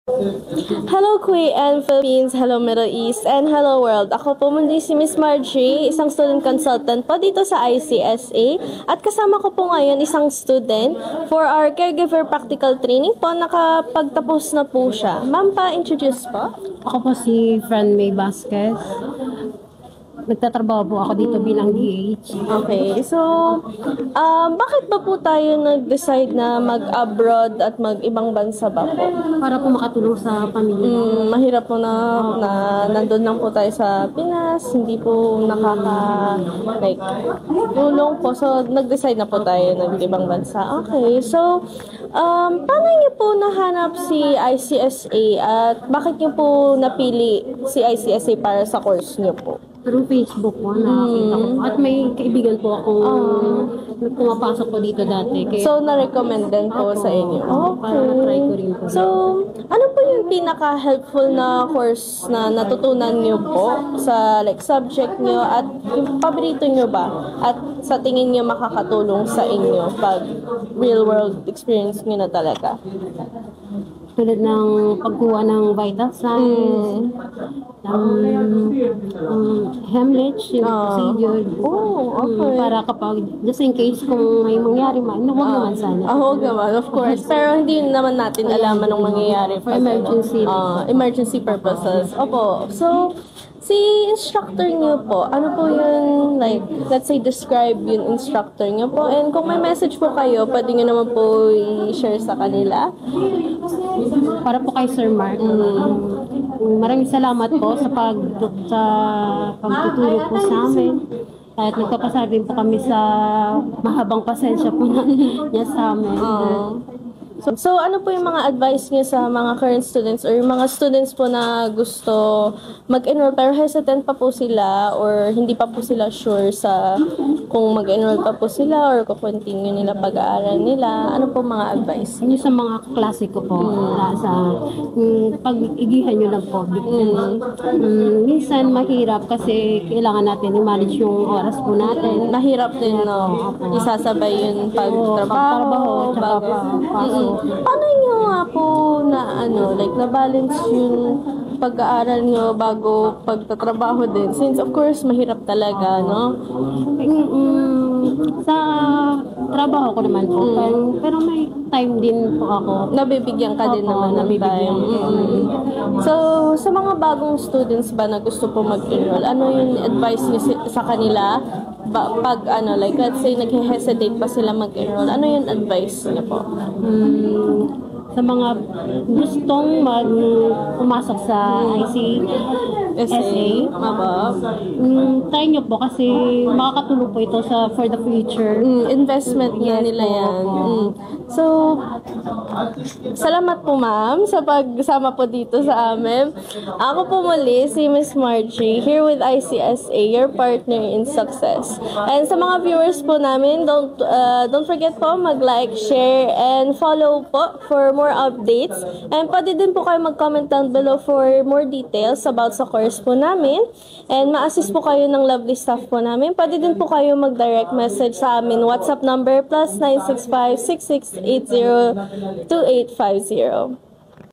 Hello Kuya and Philippines, hello Middle East, and hello world. Ako po muli si Miss Margie, isang student consultant po dito sa ICSA. At kasama ko po ngayon isang student for our caregiver practical training po. Nakapagtapos na po siya. Ma'am, pa-introduce po. Ako po si Fran May Vasquez. Nagtatrabaho po ako dito bilang DH. Okay, so bakit ba po tayo nag-decide na mag-abroad at mag-ibang bansa ba po? Para po makatulong sa pamilya. Mahirap po na nandun lang po tayo sa Pinas, hindi po tulong po. So, nag-decide na po tayo ng ibang bansa. Okay, so, paano niyo po nahanap si ICSA at bakit niyo po napili si ICSA para sa course niyo po? Through Facebook po, nakakita ko. At may kaibigan po akong pumapasok po dito dati. Kaya, So, na-recommend din po sa inyo? para na-try ko rin po. So, ano po yung pinaka-helpful na course na natutunan niyo po sa subject niyo at yung paborito niyo ba? At sa tingin niyo makakatulong sa inyo pag real-world experience niyo na talaga? Tulad ng pagkuha ng vital signs, hemorrhage, yung procedure. Oh, okay. Para kapag, just in case kung may mangyari man, huwag naman sana. Huwag naman, of course. Pero hindi naman natin alam anong mangyayari. For emergency. Emergency purposes. Opo. So, si instructor niyo po, ano po yung, let's say, describe yung instructor niyo po. And kung may message po kayo, pwede niyo naman po i-share sa kanila. Para po kay Sir Mark. Maraming salamat po sa pagtutulong po sa amin. At nagpapasal din po kami sa mahabang pasensya po niya sa amin. So, ano po yung mga advice niyo sa mga current students or yung mga students po na gusto mag-enroll pero hesitant pa po sila or hindi pa po sila sure sa kung mag-enroll pa po sila or kung-continue nila pag-aaral nila? Ano po mga advice? Yung sa mga klasiko po, sa pag-igihan nyo ng COVID. Minsan mahirap kasi kailangan natin i-manage yung oras po natin. Mahirap din, no? Isasabay yung pagtrabaho, Paano nyo nga po na-balance yung pag-aaral nyo bago pagtatrabaho din? Since of course, mahirap talaga, no? Sa trabaho ko naman po, pero may time din po ako. Nabibigyan ka din naman ng time. So, sa mga bagong students ba na gusto po mag-enroll, ano yung advice niyo sa kanila? Pag let's say nag-hesitate pa sila mag-enroll, ano yung advice niyo po? Sa mga gustong pumasok sa ICSA, try nyo po kasi makakatulong po ito for the future. Investment na nila yan. So, salamat po ma'am sa pagsama po dito sa amin. Ako po muli si Miss Margie here with ICSA, your partner in success. And sa mga viewers po namin, don't forget po mag-like, share, and follow po for more updates. And pwede din po kayo mag-comment down below for more details about sa course po namin. And ma-assist po kayo ng lovely staff po namin. Pwede din po kayo mag-direct message sa amin. WhatsApp number +965 6680 2850.